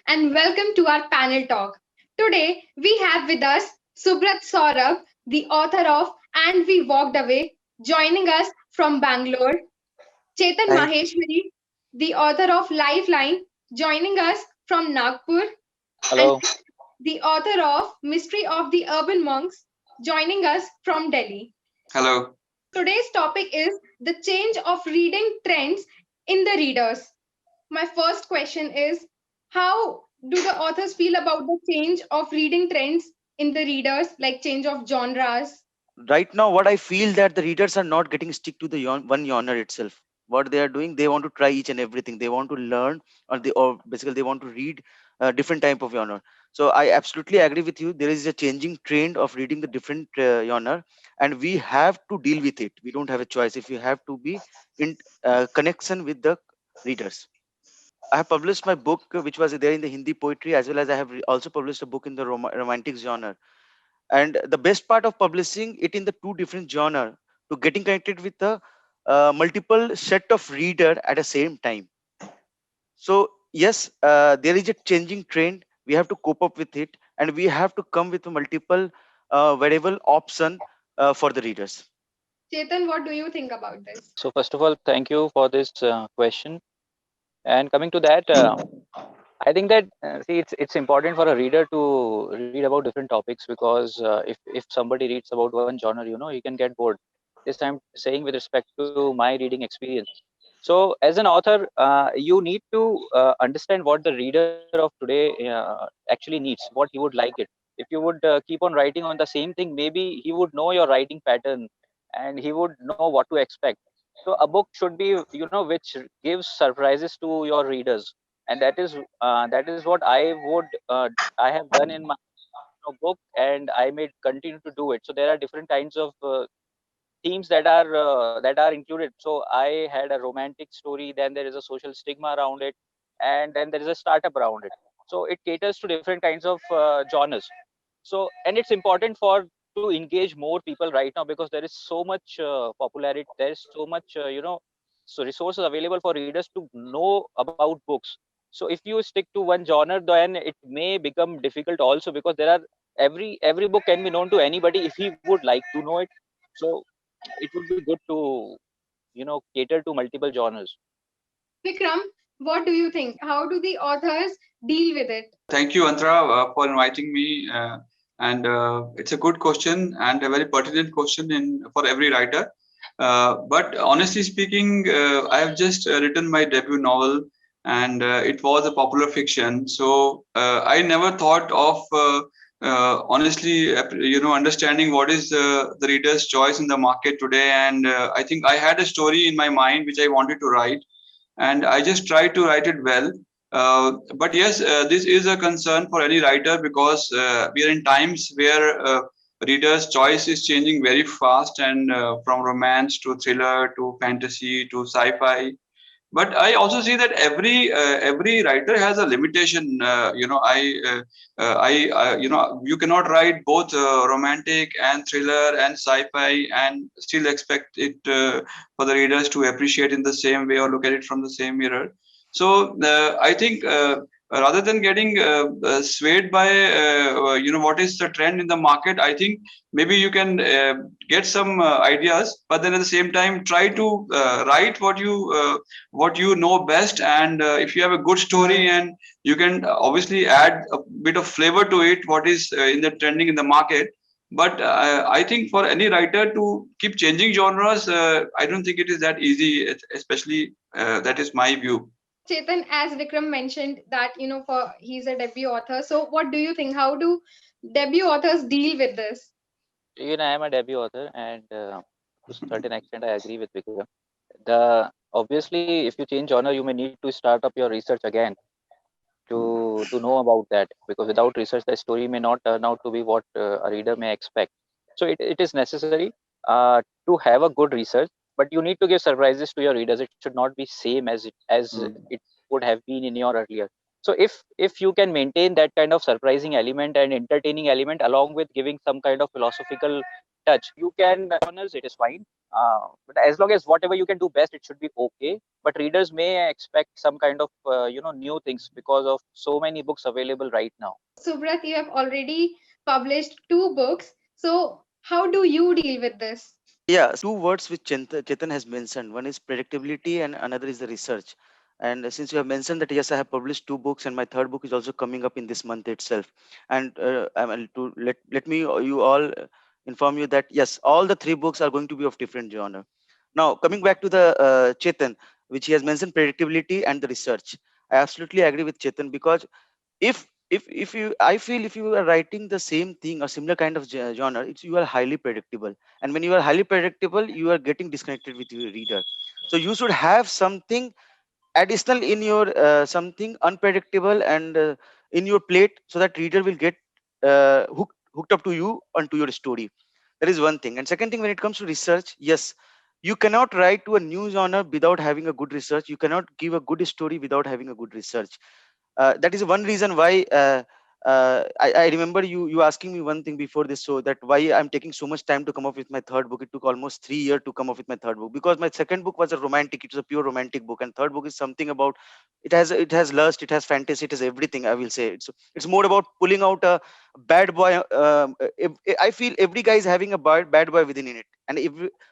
and welcome to our panel talk. Today, we have with us Subrat Saurabh, the author of And We Walked Away, joining us from Bangalore. Chetan Hi. Maheshwari, the author of Lifeline, joining us from Nagpur. And Hello. the author of Mystery of the Urban Monks, joining us from Delhi. Hello. Today's topic is the change of reading trends in the readers. My first question is, how do the authors feel about the change of reading trends in the readers, like change of genres? Right now, what I feel that the readers are not getting stick to the one genre itself. What they are doing, they want to try each and everything. They want to learn, or basically they want to read different type of genre. So I absolutely agree with you. There is a changing trend of reading the different genre, and we have to deal with it. We don't have a choice. If you have to be in connection with the readers. I have published my book, which was there in the Hindi poetry, as well as I have also published a book in the romantic genre. And the best part of publishing it in the two different genre to getting connected with the multiple set of reader at the same time. So yes, there is a changing trend. We have to cope up with it, and we have to come with a multiple variable option for the readers. Chetan, what do you think about this? So first of all, thank you for this question. And coming to that, I think that see, it's important for a reader to read about different topics because if somebody reads about one genre, he can get bored. This I'm saying with respect to my reading experience. So as an author, you need to understand what the reader of today actually needs, what he would like it. If you would keep on writing on the same thing, maybe he would know your writing pattern and he would know what to expect. So a book should be, which gives surprises to your readers, and that is what I have done in my book, and I may continue to do it. So there are different kinds of themes that are included. So I had a romantic story, then there is a social stigma around it, and then there is a startup around it. So it caters to different kinds of genres. So, and it's important to engage more people right now because there is so much popularity, there is so much so resources available for readers to know about books. So if you stick to one genre, then it may become difficult also, because there are every book can be known to anybody if he would like to know it. So it would be good to cater to multiple genres. Vikram, what do you think? How do the authors deal with it? Thank you, Antara, for inviting me. And it's a good question and a very pertinent question for every writer. But honestly speaking, I have just written my debut novel, and it was a popular fiction. So I never thought of honestly, understanding what is the reader's choice in the market today. And I think I had a story in my mind which I wanted to write, and I just try to write it well. But yes, this is a concern for any writer because we are in times where readers' choice is changing very fast, and from romance to thriller to fantasy to sci-fi. But I also see that every writer has a limitation. You cannot write both romantic and thriller and sci-fi and still expect it for the readers to appreciate in the same way or look at it from the same mirror. So I think rather than getting swayed by what is the trend in the market, I think maybe you can get some ideas, but then at the same time try to write what you know best. And if you have a good story, and you can obviously add a bit of flavor to it, what is in the trending in the market. But I think for any writer to keep changing genres, I don't think it is that easy, especially that is my view. Chetan, as Vikram mentioned that for he's a debut author. So what do you think? How do debut authors deal with this? I am a debut author, and to certain extent, I agree with Vikram. The Obviously, if you change genre, you may need to start up your research again to know about that, because without research, the story may not turn out to be what a reader may expect. So it is necessary to have a good research, but you need to give surprises to your readers. It should not be same as it would have been in your earlier. So if you can maintain that kind of surprising element and entertaining element, along with giving some kind of philosophical touch. You can honors, it is fine. But as long as whatever you can do best, it should be okay. But readers may expect some kind of new things because of so many books available right now. Subrat, you have already published 2 books. So, how do you deal with this? Yeah, two words which Chetan has mentioned. One is predictability and another is the research. And since you have mentioned that, yes, I have published 2 books and my third book is also coming up in this month itself. And I mean, to let me you all inform you that yes, all the 3 books are going to be of different genre. Now, coming back to the Chetan, which he has mentioned predictability and the research. I absolutely agree with Chetan because if you I feel if you are writing the same thing or similar kind of genre, it's you are highly predictable, and when you are highly predictable you are getting disconnected with your reader. So you should have something additional in your something unpredictable and in your plate, so that reader will get hooked up to you and to your story. That is one thing. And second thing, when it comes to research, yes, you cannot write to a new genre without having a good research. You cannot give a good story without having a good research. That is one reason why I remember you asking me one thing before this show, that why I'm taking so much time to come up with my third book. It took almost 3 years to come up with my third book, because my second book was a romantic, it was a pure romantic book, and third book is something about, it has lust, it has fantasy, it has everything. I will say it's more about pulling out a bad boy. I feel every guy is having a bad boy within in it, and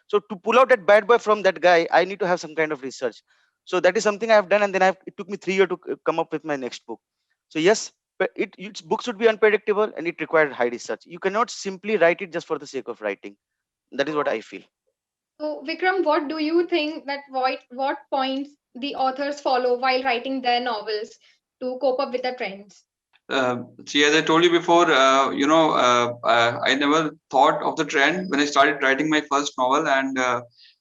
so to pull out that bad boy from that guy, I need to have some kind of research. So that is something I've done, and then it took me 3 years to come up with my next book. So yes, but its book should be unpredictable and it required high research. You cannot simply write it just for the sake of writing. That is what I feel. So, Vikram, what do you think that what points the authors follow while writing their novels to cope up with the trends? See, as I told you before, I never thought of the trend when I started writing my first novel, and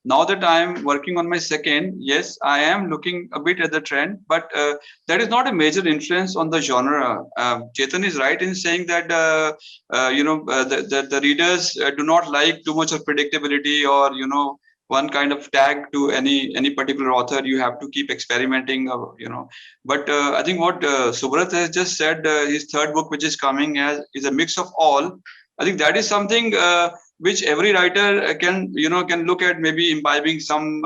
now that I am working on my second, yes, I am looking a bit at the trend, but that is not a major influence on the genre. Chetan is right in saying that the readers do not like too much of predictability, or one kind of tag to any particular author. You have to keep experimenting, but I think what Subrat has just said, his third book, which is coming, as is a mix of all. I think that is something which every writer can look at, maybe imbibing some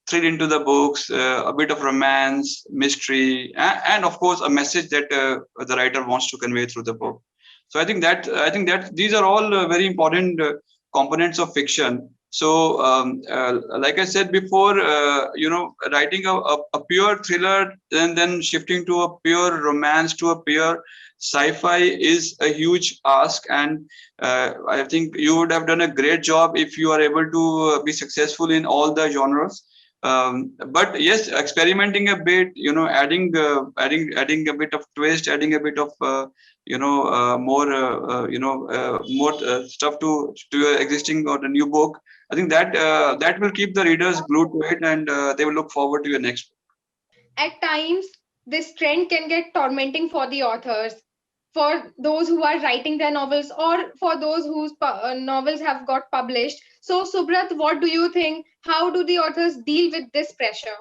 thrill into the books, a bit of romance, mystery, and of course a message that the writer wants to convey through the book. So I think that these are all very important components of fiction. So, like I said before, writing a pure thriller and then shifting to a pure romance, to a pure sci-fi is a huge ask, and I think you would have done a great job if you are able to be successful in all the genres. But yes, experimenting a bit, adding a bit of twist, adding a bit of more stuff to your existing or the new book. I think that will keep the readers glued to it, and they will look forward to your next book. At times, this trend can get tormenting for the authors, for those who are writing their novels, or for those whose novels have got published. So, Subrat, what do you think? How do the authors deal with this pressure?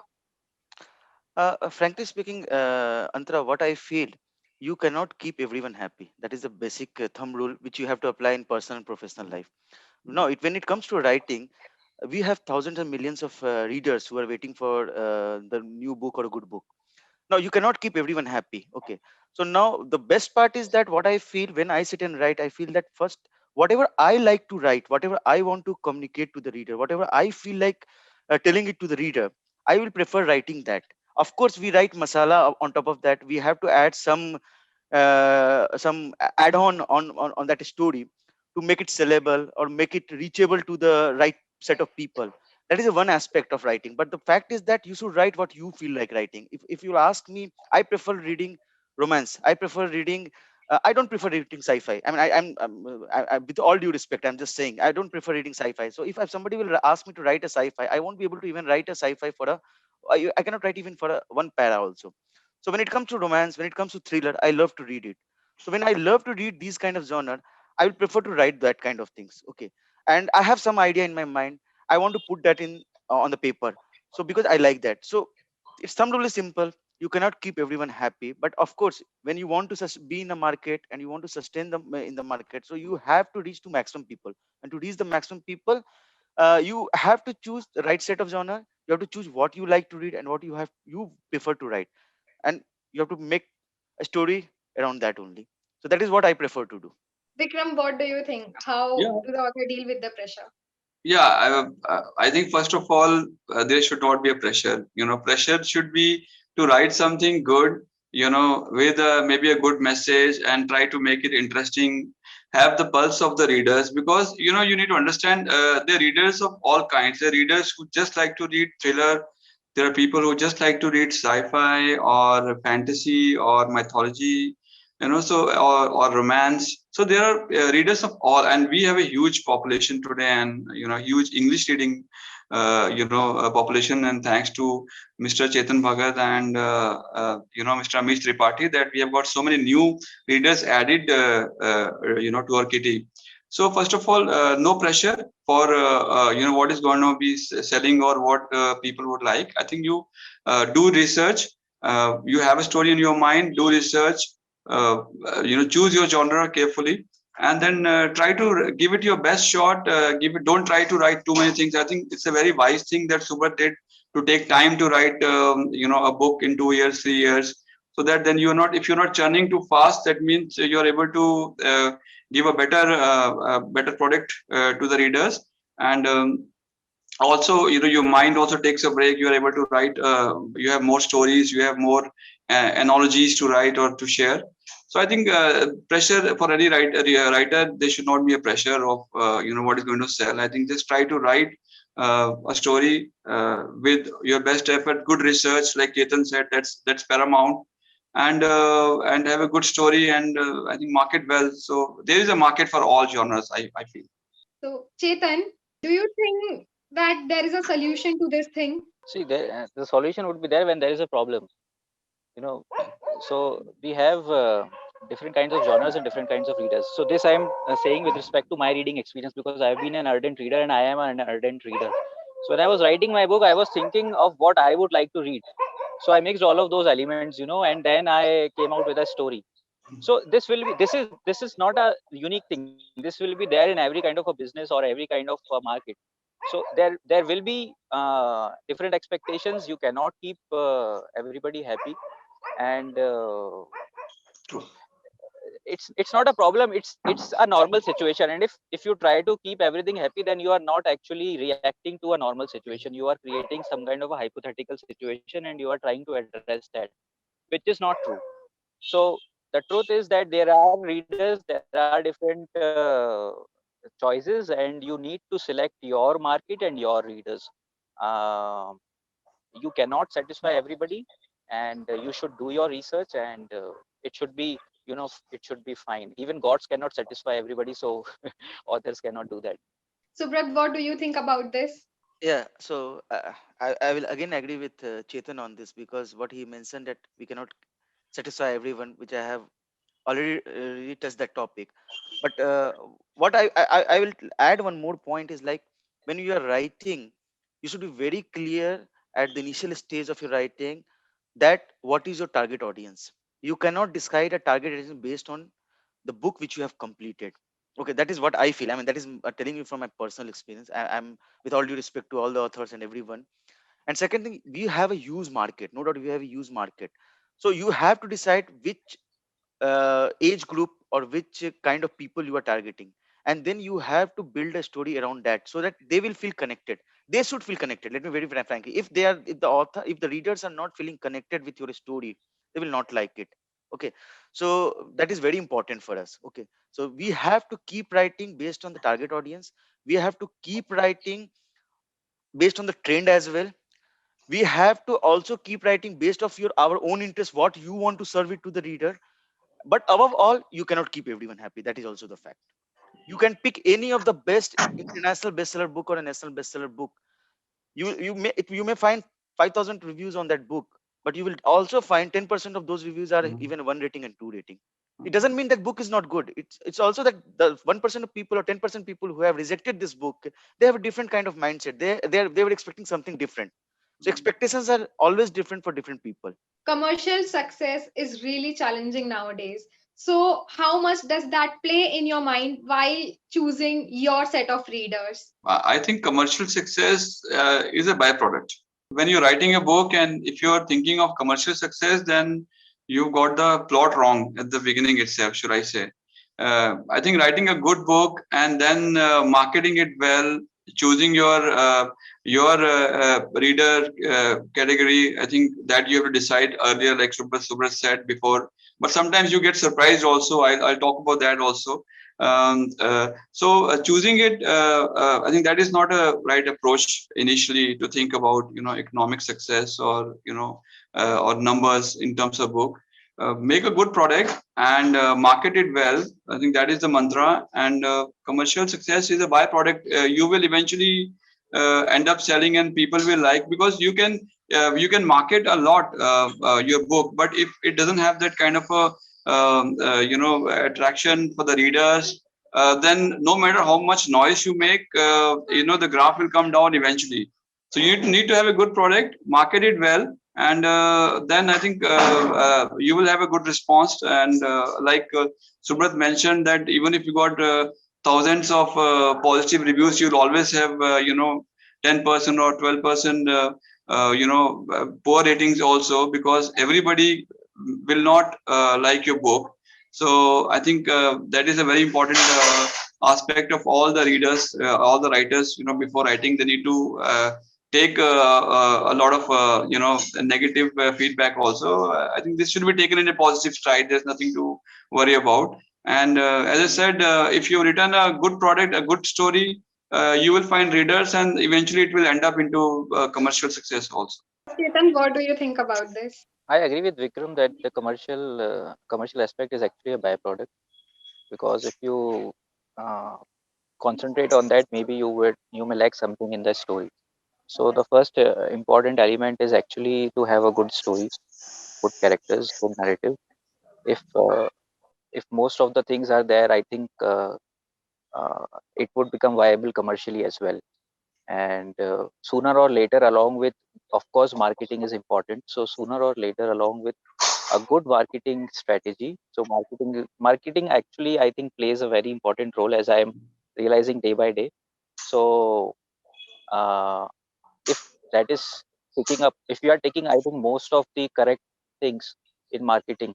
Frankly speaking, Antara, what I feel, you cannot keep everyone happy. That is a basic thumb rule which you have to apply in personal and professional life. Now, when it comes to writing, we have thousands and millions of readers who are waiting for the new book or a good book. Now you cannot keep everyone happy. Okay, so now the best part is that what I feel when I sit and write, I feel that first, whatever I like to write, whatever I want to communicate to the reader, whatever I feel like telling it to the reader, I will prefer writing that. Of course, we write masala on top of that. We have to add some add-on on that story to make it sellable or make it reachable to the right set of people. That is one aspect of writing, but the fact is that you should write what you feel like writing. If you ask me, I prefer reading romance, I prefer reading I don't prefer reading sci-fi. I mean, with all due respect, I'm just saying I don't prefer reading sci-fi. So if somebody will ask me to write a sci-fi, I won't be able to even write a sci-fi for I cannot write even for one para also. So when it comes to romance, when it comes to thriller, I love to read it. So when I love to read these kind of genre, I will prefer to write that kind of things. Okay, and I have some idea in my mind. I want to put that in on the paper. So because I like that, so it's thumb rule is simple. you cannot keep everyone happy. But of course, when you want to be in the market and you want to sustain them in the market, so you have to reach to maximum people. And to reach the maximum people, you have to choose the right set of genre. You have to choose what you like to read and what you prefer to write, and you have to make a story around that only. So that is what I prefer to do. Vikram, what do you think? How Yeah. do the author deal with the pressure? Yeah, I think first of all, there should not be a pressure. Pressure should be to write something good, with maybe a good message, and try to make it interesting. Have the pulse of the readers, because you need to understand the readers of all kinds. The readers who just like to read thriller. There are people who just like to read sci-fi or fantasy or mythology, or romance. So there are readers of all, and we have a huge population today, and huge English reading population. And thanks to Mr. Chetan Bhagat and Mr. Amish Tripathi, that we have got so many new readers added to our kitty. So first of all, no pressure for what is going to be selling or what people would like. I think you do research. You have a story in your mind, do research, choose your genre carefully, and then try to give it your best shot. Don't try to write too many things. I think it's a very wise thing that Subrat did, to take time to write a book in 2 years, 3 years, so that then you're not, if you're not churning too fast, that means you're able to give a better product to the readers. And also, your mind also takes a break. You are able to write, you have more stories, you have more analogies to write or to share. So I think pressure for any writer, there should not be a pressure of what is going to sell. I think just try to write a story with your best effort, good research, like Ketan said, that's paramount. And have a good story, and I think market well. So there is a market for all genres, I feel. So, Chetan, do you think that there is a solution to this thing? See, the solution would be there when there is a problem. You know, so we have different kinds of genres and different kinds of readers. So this I am saying with respect to my reading experience, because I have been an ardent reader and I am an ardent reader. So when I was writing my book, I was thinking of what I would like to read. So I mixed all of those elements, and then I came out with a story. So this is not a unique thing. This will be there in every kind of a business or every kind of a market. So there will be different expectations. You cannot keep everybody happy, and it's not a problem. It's a normal situation. And if you try to keep everything happy, then you are not actually reacting to a normal situation. You are creating some kind of a hypothetical situation, and you are trying to address that, which is not true. So the truth is that there are readers, there are different choices, and you need to select your market and your readers. Um you cannot satisfy everybody, and you should do your research, and it should be, it should be fine. Even gods cannot satisfy everybody, so authors cannot do that. Subrat, what do you think about this? Yeah, so I will again agree with Chetan on this, because what he mentioned, that we cannot satisfy everyone, which I have already really touched that topic. But what I will add one more point is, like, when you are writing, you should be very clear at the initial stage of your writing that what is your target audience. You cannot decide a target audience based on the book which you have completed. Okay, that is what I feel. I mean, that is telling you from my personal experience. I'm, with all due respect to all the authors and everyone. And second thing, we have a huge market. No doubt we have a huge market. So you have to decide which age group or which kind of people you are targeting, and then you have to build a story around that, so that they will feel connected. They should feel connected. Let me very frankly, if the author, if the readers are not feeling connected with your story, they will not like it. Okay, so that is very important for us. Okay, so we have to keep writing based on the target audience. We have to keep writing based on the trend as well. We have to also keep writing based of your our own interest, what you want to serve it to the reader. But above all, you cannot keep everyone happy. That is also the fact. You can pick any of the best international bestseller book or a national bestseller book. You may find 5,000 reviews on that book, but you will also find 10% of those reviews are even 1 rating and 2 rating. It doesn't mean that book is not good. It's also that the 1% of people or 10% people who have rejected this book, they have a different kind of mindset. They were expecting something different. So expectations are always different for different people. Commercial success is really challenging nowadays. So, how much does that play in your mind while choosing your set of readers? I think commercial success is a byproduct. When you're writing a book and if you're thinking of commercial success, then you got the plot wrong at the beginning itself, should I say. I think writing a good book and then marketing it well, choosing your reader category, I think that you have to decide earlier, like Subrat said before. But sometimes you get surprised also. I'll talk about that also. So choosing it, I think that is not a right approach initially to think about, economic success or, or numbers in terms of book. Make a good product and market it well. I think that is the mantra. And commercial success is a byproduct. You will eventually end up selling, and people will like, because you can market a lot your book, but if it doesn't have that kind of a attraction for the readers, then no matter how much noise you make, the graph will come down eventually. So you need to have a good product, market it well, and then I think you will have a good response. And like Subrat mentioned, that even if you got thousands of positive reviews, you'll always have 10% or 12% poor ratings also, because everybody will not like your book. So I think that is a very important aspect of all the readers, all the writers. Before writing, they need to take a lot of negative feedback also. I think this should be taken in a positive stride. There's nothing to worry about. And as I said, if you return a good product, a good story, you will find readers, and eventually it will end up into commercial success also. Chetan, what do you think about this? I agree with Vikram that the commercial aspect is actually a byproduct, because if you concentrate on that, maybe you may lack something in the story. So the first important element is actually to have a good story, good characters, good narrative. If most of the things are there, I think it would become viable commercially as well. And sooner or later, along with, of course, marketing is important. So sooner or later, along with a good marketing strategy, so marketing actually, I think, plays a very important role, as I am realizing day by day. So uh, if that is picking up, if you are taking, I think, most of the correct things in marketing,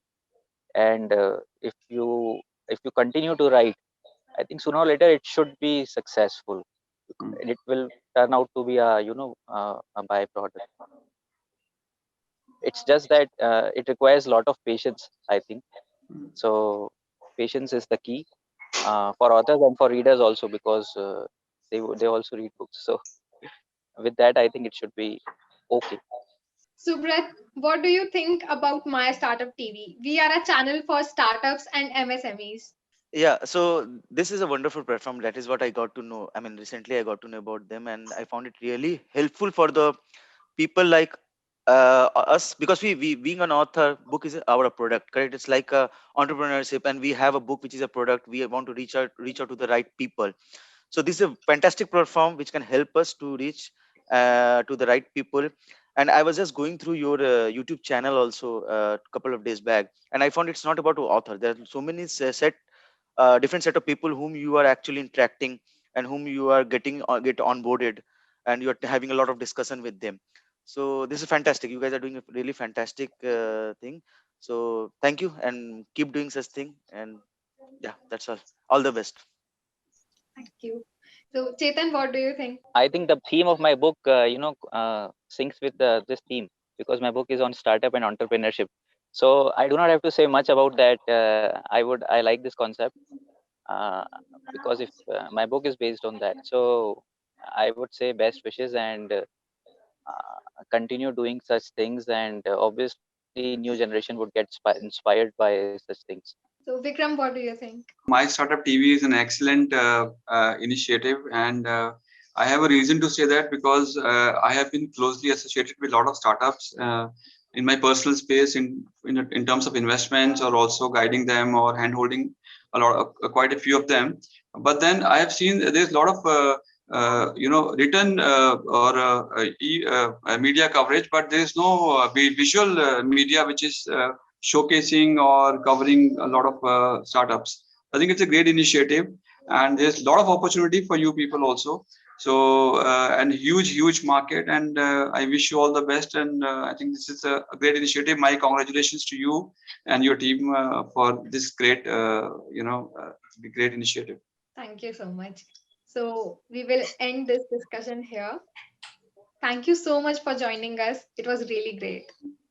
and if you continue to write, I think sooner or later it should be successful. And it will turn out to be a byproduct. It's just that it requires a lot of patience, I think. So patience is the key for authors and for readers also, because they also read books. So with that, I think it should be okay. Subrat, what do you think about My Startup TV? We are a channel for startups and MSMEs. Yeah, so this is a wonderful platform. That is what I got to know. I mean, recently I got to know about them, and I found it really helpful for the people like us, because we being an author, book is our product, correct? It's like a entrepreneurship, and we have a book which is a product. We want to reach out to the right people. So this is a fantastic platform which can help us to reach to the right people. And I was just going through your YouTube channel also a couple of days back, and I found it's not about author. There are so many different set of people whom you are actually interacting, and whom you are get onboarded, and you are having a lot of discussion with them. So this is fantastic. You guys are doing a really fantastic thing. So thank you, and keep doing such thing. And yeah, that's all the best. Thank you. So, Chetan, what do you think? I think the theme of my book, syncs with this theme, because my book is on startup and entrepreneurship. So I do not have to say much about that. I like this concept uh, because if my book is based on that, so I would say best wishes, and continue doing such things, and obviously new generation would get inspired by such things. So, Vikram, what do you think? My Startup TV is an excellent initiative, and I have a reason to say that, because I have been closely associated with a lot of startups in my personal space, in terms of investments, or also guiding them or hand holding quite a few of them. But then I have seen there's a lot of written or media coverage, but there is no visual media which is showcasing or covering a lot of startups. I think it's a great initiative, and there's a lot of opportunity for you people also. So and huge market, and I wish you all the best. And I think this is a great initiative. My congratulations to you and your team for this great great initiative. Thank you so much. So we will end this discussion here. Thank you so much for joining us. It was really great.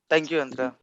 Thank you, Antara.